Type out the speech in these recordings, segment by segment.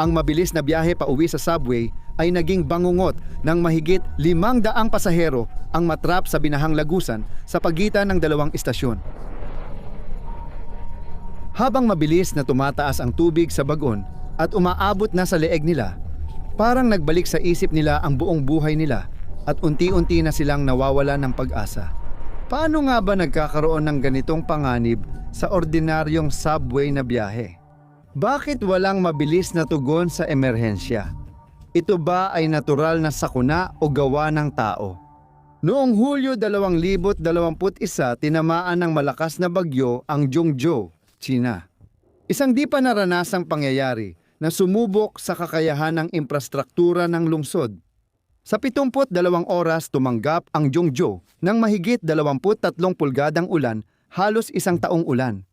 Ang mabilis na biyahe pauwi sa subway ay naging bangungot ng mahigit 500 pasahero ang matrap sa binahang lagusan sa pagitan ng dalawang istasyon. Habang mabilis na tumataas ang tubig sa bagon at umaabot na sa leeg nila, parang nagbalik sa isip nila ang buong buhay nila at unti-unti na silang nawawala ng pag-asa. Paano nga ba nagkakaroon ng ganitong panganib sa ordinaryong subway na biyahe? Bakit walang mabilis na tugon sa emerhensya? Ito ba ay natural na sakuna o gawa ng tao? Noong Hulyo 2021, tinamaan ng malakas na bagyo ang Zhongzhou, China. Isang di pa naranasang pangyayari na sumubok sa kakayahan ng infrastruktura ng lungsod. Sa 72 oras tumanggap ang Zhongzhou ng mahigit 23 pulgadang ulan, halos isang taong ulan.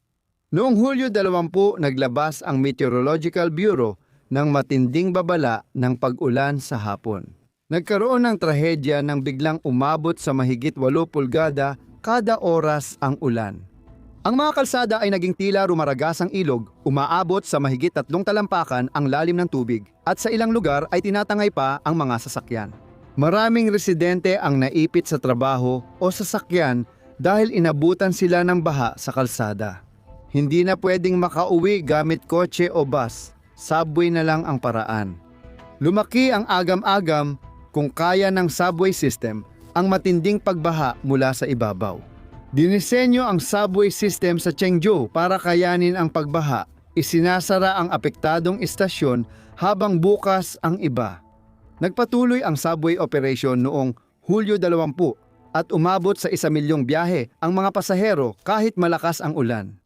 Noong Hulyo 20, naglabas ang Meteorological Bureau ng matinding babala ng pag-ulan sa hapon. Nagkaroon ng trahedya nang biglang umabot sa mahigit 8 pulgada kada oras ang ulan. Ang mga kalsada ay naging tila rumaragasang ilog, umaabot sa mahigit 3 talampakan ang lalim ng tubig at sa ilang lugar ay tinatangay pa ang mga sasakyan. Maraming residente ang naipit sa trabaho o sasakyan dahil inabutan sila ng baha sa kalsada. Hindi na pwedeng makauwi gamit kotse o bus, subway na lang ang paraan. Lumaki ang agam-agam kung kaya ng subway system ang matinding pagbaha mula sa ibabaw. Dinisenyo ang subway system sa Chengzhou para kayanin ang pagbaha. Isinasara ang apektadong istasyon habang bukas ang iba. Nagpatuloy ang subway operation noong Hulyo 20 at umabot sa 1 milyong biyahe ang mga pasahero kahit malakas ang ulan.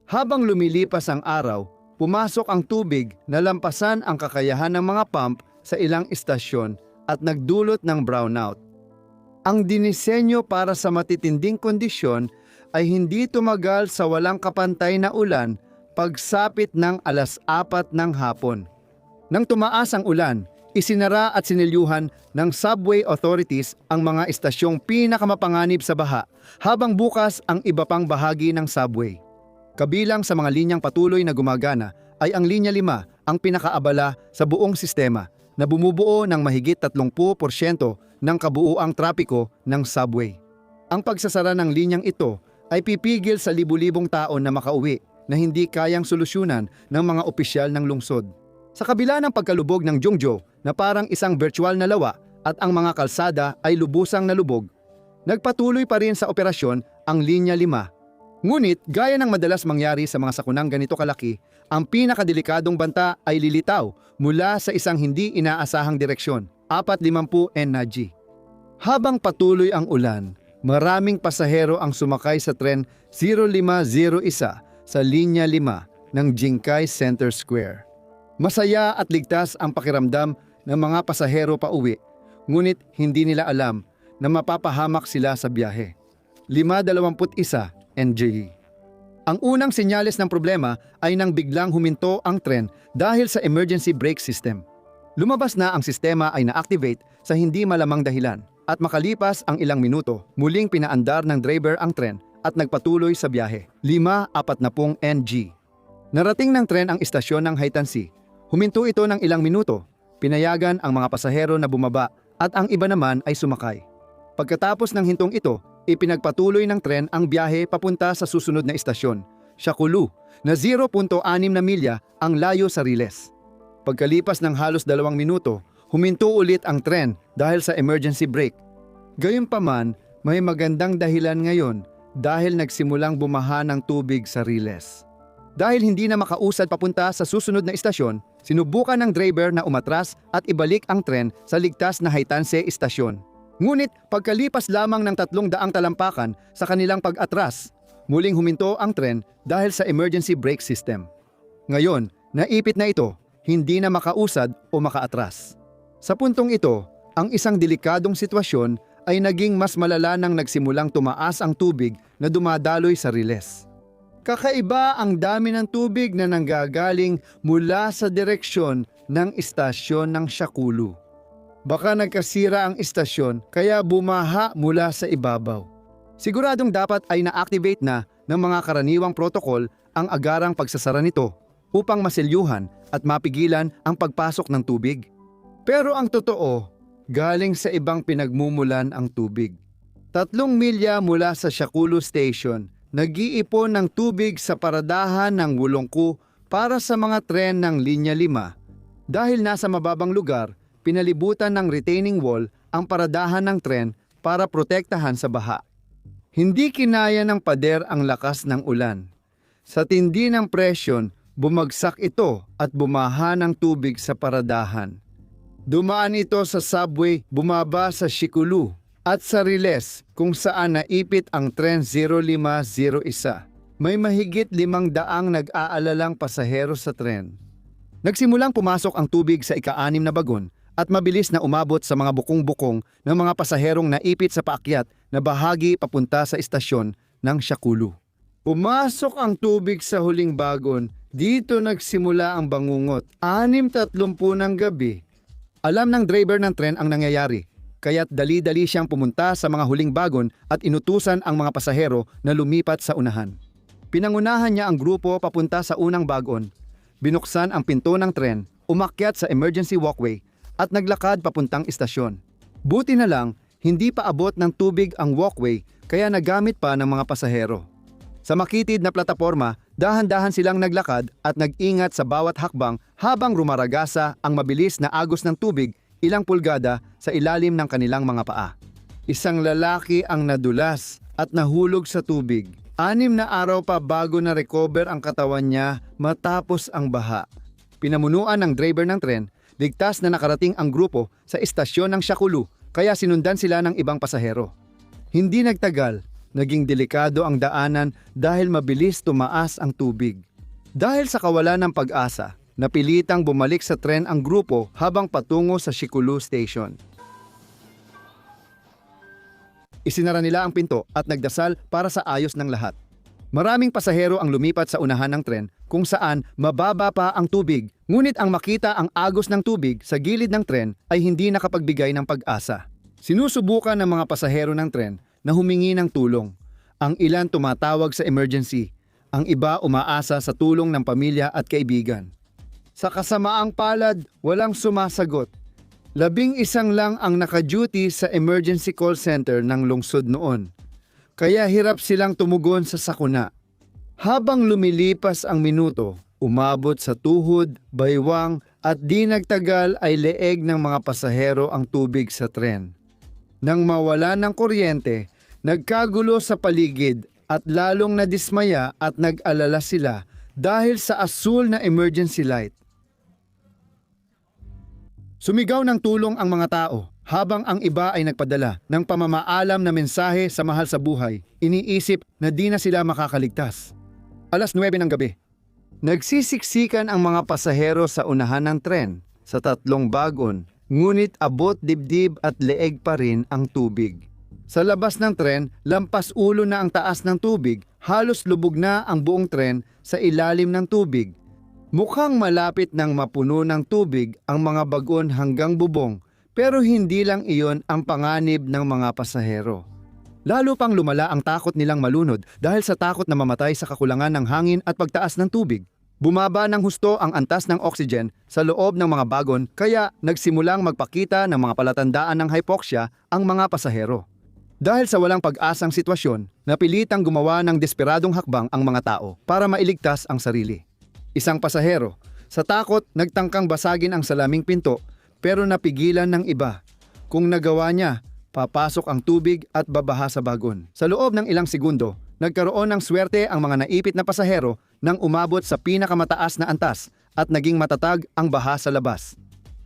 Habang lumilipas ang araw, pumasok ang tubig na lampasan ang kakayahan ng mga pump sa ilang istasyon at nagdulot ng brownout. Ang dinisenyo para sa matitinding kondisyon ay hindi tumagal sa walang kapantay na ulan pagsapit ng 4:00 ng hapon. Nang tumaas ang ulan, isinara at sinilyuhan ng subway authorities ang mga istasyong pinakamapanganib sa baha habang bukas ang iba pang bahagi ng subway. Kabilang sa mga linyang patuloy na gumagana ay ang Linya 5, ang pinakaabala sa buong sistema na bumubuo ng mahigit 30% ng kabuuang trapiko ng subway. Ang pagsasara ng linyang ito ay pipigil sa libu-libong tao na makauwi na hindi kayang solusyonan ng mga opisyal ng lungsod. Sa kabila ng pagkalubog ng Zhongzhou na parang isang virtual na lawa at ang mga kalsada ay lubusang nalubog, nagpatuloy pa rin sa operasyon ang Linya 5. Ngunit gaya ng madalas mangyari sa mga sakunang ganito kalaki, ang pinakadelikadong banta ay lilitaw mula sa isang hindi inaasahang direksyon, 450 NG. Habang patuloy ang ulan, maraming pasahero ang sumakay sa tren 0501 sa Linya 5 ng Jinkai Center Square. Masaya at ligtas ang pakiramdam ng mga pasahero pauwi, ngunit hindi nila alam na mapapahamak sila sa biyahe. 521 NG. Ang unang senyales ng problema ay nang biglang huminto ang tren dahil sa emergency brake system. Lumabas na ang sistema ay na-activate sa hindi malamang dahilan at makalipas ang ilang minuto, muling pinaandar ng driver ang tren at nagpatuloy sa biyahe. 5:40 NG. Narating ng tren ang istasyon ng Haitansi. Huminto ito ng ilang minuto, pinayagan ang mga pasahero na bumaba at ang iba naman ay sumakay. Pagkatapos ng hintong ito, ipinagpatuloy ng tren ang biyahe papunta sa susunod na istasyon, Shakulu, na 0.6 na milya ang layo sa Riles. Pagkalipas ng halos 2 minuto, huminto ulit ang tren dahil sa emergency brake. Gayunpaman, may magandang dahilan ngayon dahil nagsimulang bumaha ng tubig sa Riles. Dahil hindi na makausad papunta sa susunod na istasyon, sinubukan ng driver na umatras at ibalik ang tren sa ligtas na Haitanse istasyon. Ngunit pagkalipas lamang ng 300 talampakan sa kanilang pag-atras, muling huminto ang tren dahil sa emergency brake system. Ngayon, naipit na ito, hindi na makausad o makaatras. Sa puntong ito, ang isang delikadong sitwasyon ay naging mas malala nang nagsimulang tumaas ang tubig na dumadaloy sa Riles. Kakaiba ang dami ng tubig na nanggagaling mula sa direksyon ng istasyon ng Shakulu. Baka nagkasira ang istasyon kaya bumaha mula sa ibabaw. Siguradong dapat ay na-activate na ng mga karaniwang protokol ang agarang pagsasara nito. upang maselyuhan at mapigilan ang pagpasok ng tubig. Pero ang totoo, galing sa ibang pinagmumulan ang tubig. 3 milya mula sa Siakulu Station, nag-iipon ng tubig sa paradahan ng Wulongku para sa mga tren ng Linya 5. Dahil nasa mababang lugar, pinalibutan ng retaining wall ang paradahan ng tren para protektahan sa baha. Hindi kinaya ng pader ang lakas ng ulan. Sa tindi ng presyon, bumagsak ito at bumaha ng tubig sa paradahan. Dumaan ito sa subway, bumaba sa Siakulu at sa Riles kung saan naipit ang tren 0501. May mahigit 500 nag-aalalang pasahero sa tren. Nagsimulang pumasok ang tubig sa ika-6 na bagon at mabilis na umabot sa mga bukong-bukong ng mga pasaherong naipit sa paakyat na bahagi papunta sa istasyon ng Siakulu. Pumasok ang tubig sa huling bagon, dito nagsimula ang bangungot. 6:30 ng gabi. Alam ng driver ng tren ang nangyayari, kaya't dali-dali siyang pumunta sa mga huling bagon at inutusan ang mga pasahero na lumipat sa unahan. Pinangunahan niya ang grupo papunta sa unang bagon. Binuksan ang pinto ng tren, umakyat sa emergency walkway at naglakad papuntang istasyon. Buti na lang, hindi pa abot ng tubig ang walkway kaya nagamit pa ng mga pasahero. Sa makitid na plataporma, dahan-dahan silang naglakad at nag-ingat sa bawat hakbang habang rumaragasa ang mabilis na agos ng tubig ilang pulgada sa ilalim ng kanilang mga paa. Isang lalaki ang nadulas at nahulog sa tubig. 6 na araw pa bago na-recover ang katawan niya matapos ang baha. Pinamunuan ng driver ng tren, ligtas na nakarating ang grupo sa istasyon ng Siakulu kaya sinundan sila ng ibang pasahero. Hindi nagtagal, naging delikado ang daanan dahil mabilis tumaas ang tubig. Dahil sa kawalan ng pag-asa, napilitang bumalik sa tren ang grupo habang patungo sa Siakulu Station. Isinara nila ang pinto at nagdasal para sa ayos ng lahat. Maraming pasahero ang lumipat sa unahan ng tren kung saan mababa pa ang tubig, ngunit ang makita ang agos ng tubig sa gilid ng tren ay hindi nakapagbigay ng pag-asa. Sinusubukan ng mga pasahero ng tren na humingi ng tulong. Ang ilan tumatawag sa emergency, ang iba umaasa sa tulong ng pamilya at kaibigan. Sa kasamaang palad, walang sumasagot. 11 lang ang naka-duty sa emergency call center ng lungsod noon. Kaya hirap silang tumugon sa sakuna. Habang lumilipas ang minuto, umabot sa tuhod, baywang at di nagtagal ay leeg ng mga pasahero ang tubig sa tren. Nang mawala ng kuryente, nagkagulo sa paligid at lalong nadismaya at nag-alala sila dahil sa asul na emergency light. Sumigaw ng tulong ang mga tao habang ang iba ay nagpadala ng pamamaalam na mensahe sa mahal sa buhay. Iniisip na di na sila makakaligtas. 9:00 ng gabi. Nagsisiksikan ang mga pasahero sa unahan ng tren sa 3 bagon, ngunit abot dibdib at leeg pa rin ang tubig. Sa labas ng tren, lampas ulo na ang taas ng tubig, halos lubog na ang buong tren sa ilalim ng tubig. Mukhang malapit nang mapuno ng tubig ang mga bagon hanggang bubong, pero hindi lang iyon ang panganib ng mga pasahero. Lalo pang lumala ang takot nilang malunod dahil sa takot na mamatay sa kakulangan ng hangin at pagtaas ng tubig. Bumaba ng husto ang antas ng oxygen sa loob ng mga bagon kaya nagsimulang magpakita ng mga palatandaan ng hypoxia ang mga pasahero. Dahil sa walang pag-asang sitwasyon, napilitang gumawa ng desperadong hakbang ang mga tao para mailigtas ang sarili. Isang pasahero, sa takot nagtangkang basagin ang salaming pinto pero napigilan ng iba. Kung nagawa niya, papasok ang tubig at babaha sa bagon. Sa loob ng ilang segundo, nagkaroon ng swerte ang mga naipit na pasahero nang umabot sa pinakamataas na antas at naging matatag ang baha sa labas.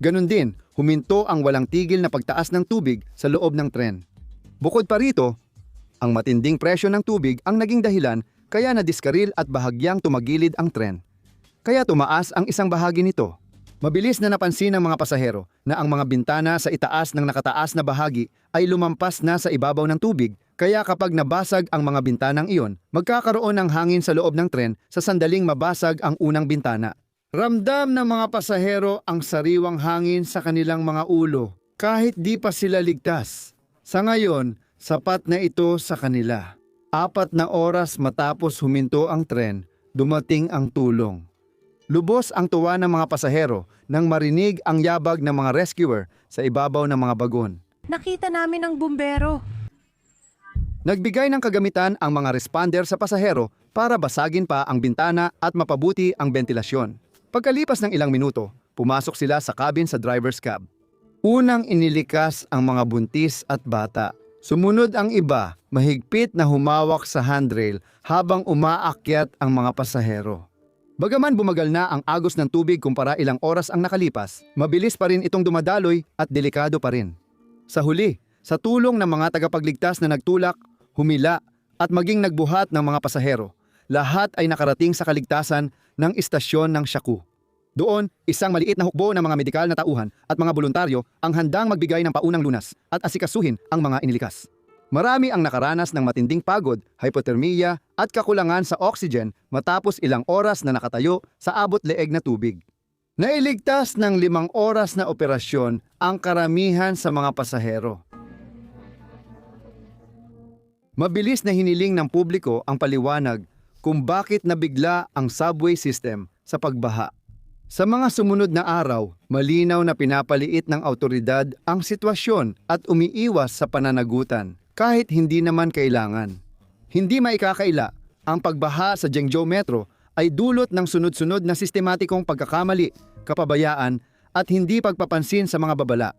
Ganon din, huminto ang walang tigil na pagtaas ng tubig sa loob ng tren. Bukod pa rito, ang matinding presyo ng tubig ang naging dahilan kaya nadiskaril at bahagyang tumagilid ang tren. Kaya tumaas ang isang bahagi nito. Mabilis na napansin ng mga pasahero na ang mga bintana sa itaas ng nakataas na bahagi ay lumampas na sa ibabaw ng tubig, kaya kapag nabasag ang mga bintanang iyon, magkakaroon ng hangin sa loob ng tren sa sandaling mabasag ang unang bintana. Ramdam ng mga pasahero ang sariwang hangin sa kanilang mga ulo kahit di pa sila ligtas. Sa ngayon, sapat na ito sa kanila. 4 na oras matapos huminto ang tren, dumating ang tulong. Lubos ang tuwa ng mga pasahero nang marinig ang yabag ng mga rescuer sa ibabaw ng mga bagon. Nakita namin ang bumbero. Nagbigay ng kagamitan ang mga responder sa pasahero para basagin pa ang bintana at mapabuti ang ventilasyon. Pagkalipas ng ilang minuto, pumasok sila sa cabin sa driver's cab. Unang inilikas ang mga buntis at bata. Sumunod ang iba, mahigpit na humawak sa handrail habang umaakyat ang mga pasahero. Bagaman bumagal na ang agos ng tubig kumpara ilang oras ang nakalipas, mabilis pa rin itong dumadaloy at delikado pa rin. Sa huli, sa tulong ng mga tagapagligtas na nagtulak, humila at maging nagbuhat ng mga pasahero, lahat ay nakarating sa kaligtasan ng istasyon ng Shaku. Doon, isang maliit na hukbo ng mga medikal na tauhan at mga voluntaryo ang handang magbigay ng paunang lunas at asikasuhin ang mga inilikas. Marami ang nakaranas ng matinding pagod, hypothermia at kakulangan sa oxygen matapos ilang oras na nakatayo sa abot-leeg na tubig. Nailigtas ng 5 oras na operasyon ang karamihan sa mga pasahero. Mabilis na hiniling ng publiko ang paliwanag kung bakit nabigla ang subway system sa pagbaha. Sa mga sumunod na araw, malinaw na pinapaliit ng awtoridad ang sitwasyon at umiiwas sa pananagutan kahit hindi naman kailangan. Hindi maikakaila, ang pagbaha sa Zhengzhou Metro ay dulot ng sunod-sunod na sistematikong pagkakamali, kapabayaan at hindi pagpapansin sa mga babala.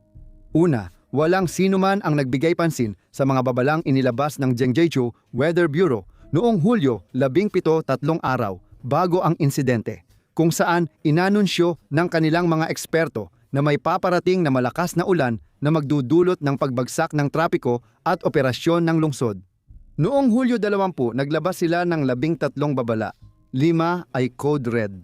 Una, walang sinuman ang nagbigay pansin sa mga babalang inilabas ng Zhengzhou Weather Bureau noong Hulyo 17, 3 araw bago ang insidente, kung saan inanunsyo ng kanilang mga eksperto na may paparating na malakas na ulan na magdudulot ng pagbagsak ng trapiko at operasyon ng lungsod. Noong Hulyo 20, naglabas sila ng 13 babala. 5 ay Code Red.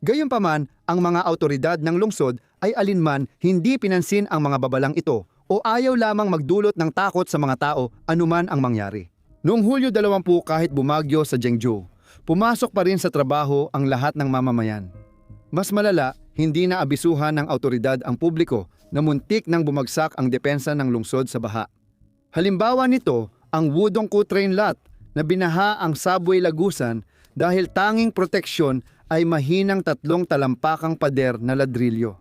Gayunpaman, ang mga awtoridad ng lungsod ay alinman hindi pinansin ang mga babalang ito o ayaw lamang magdulot ng takot sa mga tao anuman ang mangyari. Noong Hulyo 20 kahit bumagyo sa Zhengzhou, pumasok pa rin sa trabaho ang lahat ng mamamayan. Mas malala, hindi na abisuhan ng awtoridad ang publiko na muntik nang bumagsak ang depensa ng lungsod sa baha. Halimbawa nito, ang Wudongkou train lot na binaha ang subway Lagusan dahil tanging proteksyon ay mahinang 3 talampakang pader na ladrilyo.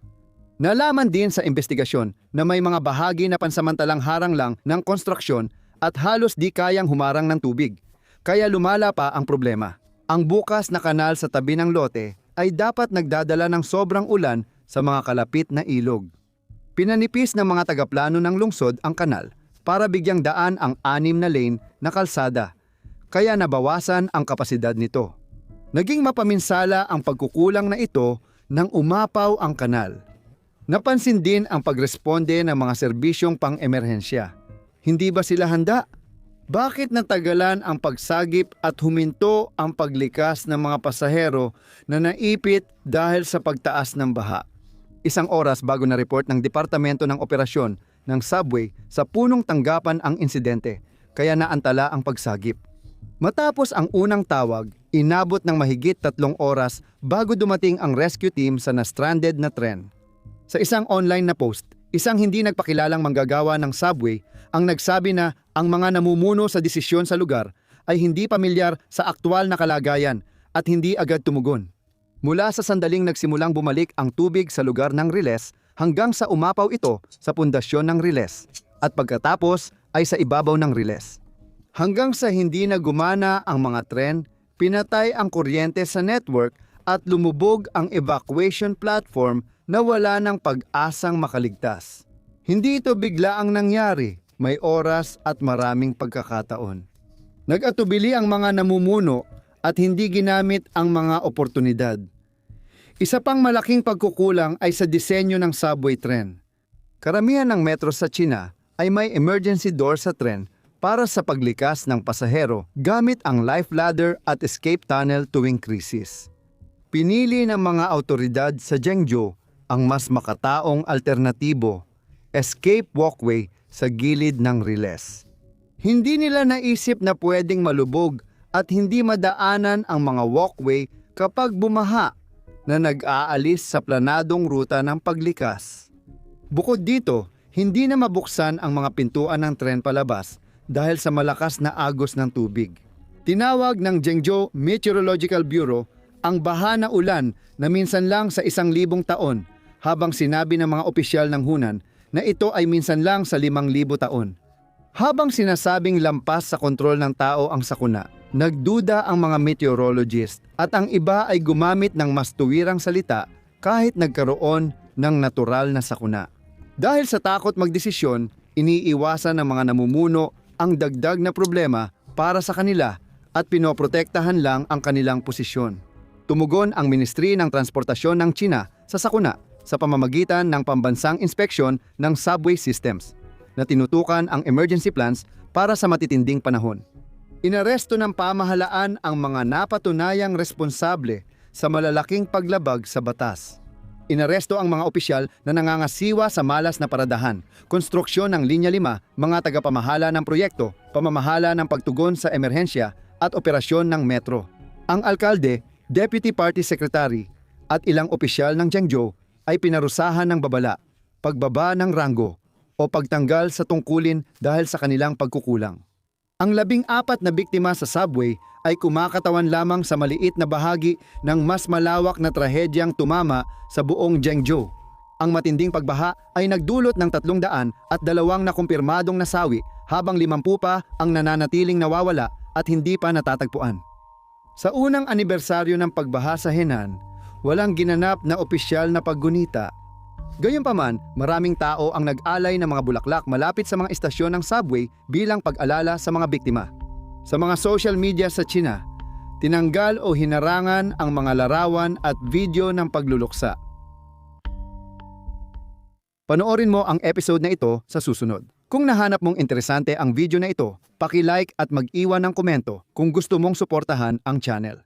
Nalaman din sa investigasyon na may mga bahagi na pansamantalang harang lang ng konstruksyon at halos di kayang humarang ng tubig, kaya lumala pa ang problema. Ang bukas na kanal sa tabi ng lote ay dapat nagdadala ng sobrang ulan sa mga kalapit na ilog. Pinanipis ng mga tagaplano ng lungsod ang kanal para bigyang daan ang 6 na lane na kalsada, kaya nabawasan ang kapasidad nito. Naging mapaminsala ang pagkukulang na ito nang umapaw ang kanal. Napansin din ang pagresponde ng mga serbisyong pang-emerhensya. Hindi ba sila handa? Bakit natagalan ang pagsagip at huminto ang paglikas ng mga pasahero na naipit dahil sa pagtaas ng baha? 1 oras bago na report ng Departamento ng Operasyon ng Subway sa punong tanggapan ang insidente, kaya naantala ang pagsagip. Matapos ang unang tawag, inabot ng mahigit 3 oras bago dumating ang rescue team sa na-stranded na tren. Sa isang online na post, isang hindi nagpakilalang manggagawa ng subway ang nagsabi na ang mga namumuno sa desisyon sa lugar ay hindi pamilyar sa aktwal na kalagayan at hindi agad tumugon. Mula sa sandaling nagsimulang bumalik ang tubig sa lugar ng riles hanggang sa umapaw ito sa pundasyon ng riles at pagkatapos ay sa ibabaw ng riles. Hanggang sa hindi na gumana ang mga tren, pinatay ang kuryente sa network at lumubog ang evacuation platform na wala ng pag-asang makaligtas. Hindi ito bigla ang nangyari, may oras at maraming pagkakataon. Nag-atubili ang mga namumuno at hindi ginamit ang mga oportunidad. Isa pang malaking pagkukulang ay sa disenyo ng subway tren. Karamihan ng metro sa China ay may emergency door sa tren para sa paglikas ng pasahero gamit ang life ladder at escape tunnel tuwing krisis. Pinili ng mga awtoridad sa Zhengzhou ang mas makataong alternatibo, escape walkway sa gilid ng riles. Hindi nila naisip na pwedeng malubog at hindi madaanan ang mga walkway kapag bumaha na nag-aalis sa planadong ruta ng paglikas. Bukod dito, hindi na mabuksan ang mga pintuan ng tren palabas dahil sa malakas na agos ng tubig. Tinawag ng Zhengzhou Meteorological Bureau Ang baha na ulan na minsan lang sa 1,000 taon, habang sinabi ng mga opisyal ng Hunan na ito ay minsan lang sa 5,000 taon. Habang sinasabing lampas sa kontrol ng tao ang sakuna, nagduda ang mga meteorologist at ang iba ay gumamit ng mas tuwirang salita kahit nagkaroon ng natural na sakuna. Dahil sa takot magdesisyon, iniiwasan ng mga namumuno ang dagdag na problema para sa kanila at pinoprotektahan lang ang kanilang posisyon. Tumugon ang Ministry ng Transportasyon ng China sa sakuna sa pamamagitan ng pambansang inspeksyon ng subway systems na tinutukan ang emergency plans para sa matitinding panahon. Inaresto ng pamahalaan ang mga napatunayang responsable sa malalaking paglabag sa batas. Inaresto ang mga opisyal na nangangasiwa sa malas na paradahan, konstruksyon ng Linya 5, mga tagapamahala ng proyekto, pamamahala ng pagtugon sa emerhensya at operasyon ng metro. Ang alkalde, deputy party secretary at ilang opisyal ng Jiangzhou ay pinarusahan ng babala, pagbaba ng ranggo o pagtanggal sa tungkulin dahil sa kanilang pagkukulang. Ang 14 na biktima sa subway ay kumakatawan lamang sa maliit na bahagi ng mas malawak na trahedyang tumama sa buong Jiangzhou. Ang matinding pagbaha ay nagdulot ng 300 at 2 na kumpirmadong nasawi habang 50 pa ang nananatiling nawawala at hindi pa natatagpuan. Sa unang anibersaryo ng pagbaha sa Henan, walang ginanap na opisyal na paggunita. Gayunpaman, maraming tao ang nag-alay ng mga bulaklak malapit sa mga istasyon ng subway bilang pag-alala sa mga biktima. Sa mga social media sa China, tinanggal o hinarangan ang mga larawan at video ng pagluluksa. Panoorin mo ang episode na ito sa susunod. Kung nahanap mong interesante ang video na ito, paki-like at mag-iwan ng komento kung gusto mong suportahan ang channel.